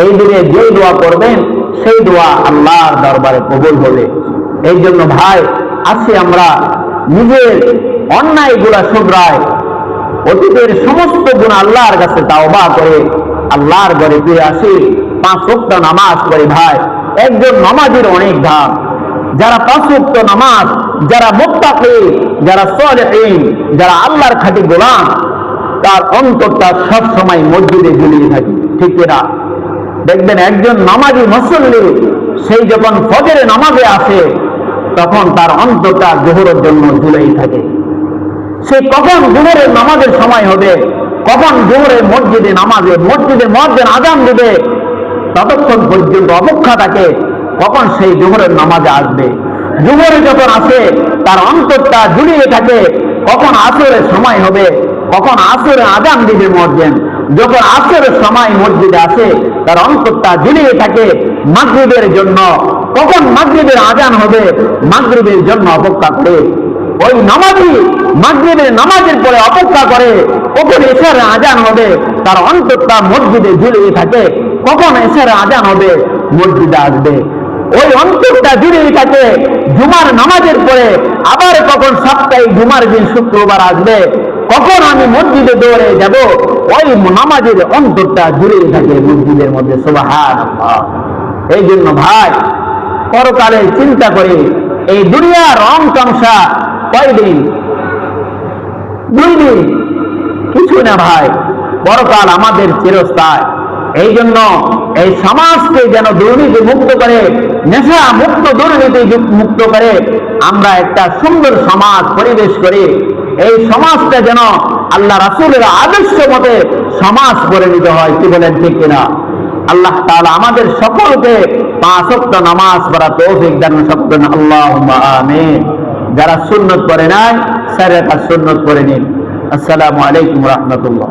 এই দিনে যে দোয়া করবেন সেই দোয়া আল্লাহর দরবারে কবুল হবে। এই জন্য ভাই, আসি আমরা নিজের অন্যায়গুলা শুধরায়, অতীতের সমস্ত গুনাহ আল্লাহর কাছে তাওবা করে আল্লাহর ঘরে ফিরে আসি, 5 ওয়াক্ত নামাজ পড়ি। ভাই, একজন নামাজের অনেক দাম। যারা 5 ওয়াক্ত নামাজ, যারা মুত্তাকি, যারা সালেহিন, যারা আল্লাহর খাঁটি গোলাম, তার অন্তরটা সব সময় মসজিদে ঝুলিয়ে থাকে, ঠিক কিনা? দেখবেন একজন নামাজি মুসল্লি, সেই যখন ফজরের নামাজে আসে তখন তার অন্তরটা যোহরের জন্য ঝুলেই থাকে। সে কখন যোহরের নামাজের সময় হবে, কখন যোহরের মসজিদে মুয়াজ্জিন আযান দিবে, ততক্ষণ পর্যন্ত অপেক্ষা থাকে কখন সেই যোহরের নামাজে আসবে। যোহরে যখন আসে তার অন্তরটা ঝুলিয়ে থাকে কখন আসরের সময় হবে, কখন আসরে আযান দিবে মুয়াজ্জিন। যখন আসরের সময় মসজিদে আসে তার অন্তরটা ঝুলিয়ে থাকে মাগরিবের জন্য, কখন মাগরিবের আযান হবে, মাগরিবের জন্য অপেক্ষা করে। ওই নামাজি মাগরিবের নামাজের পরে অপেক্ষা করে কখন এশারের আযান হবে, তার অন্তরটা মসজিদে ঝুলিয়ে থাকে কখন এশারের আযান হবে, মসজিদে আসবে। ওই অন্তরটা ঝুলিয়ে থাকে জুমার নামাজের পরে, আবার কখন সপ্তাহে জুমার দিন শুক্রবার আসবে, কখন আমি মসজিদে দৌড়ে যাব। ওই নামাজের অন্তরটা ঝুলিয়ে থাকে মসজিদের মধ্যে। সুবহানাল্লাহ। এই জন্য ভাই, পরকালে চিন্তা করে, এই দুনিয়ার রং তামসা কয়দিন? 2 দিন, কিছু না ভাই। পরকাল আমাদের চিরস্থায়ী। এই জন্য এই সমাজকে যেন দুর্নীতি মুক্ত করে, নেশা মুক্ত, দুর্নীতি মুক্ত করে আমরা একটা সুন্দর সমাজ পরিবেশ করি। এই সমাজটা যেন আল্লাহ রাসূলের আদর্শ মতে সমাজ পরিণত হয়। কি বলেন, ঠিক কিনা? আল্লাহ তাআলা আমাদের সকলকে 5 ওয়াক্ত নামাজ পড়া তৌফিক দান করুন। আল্লাহুম্মা আমিন। যারা সুন্নত পড়ে নাই, 4 রাকাত সুন্নত পড়ে নিন। আসসালামু আলাইকুম ওয়া রাহমাতুল্লাহ।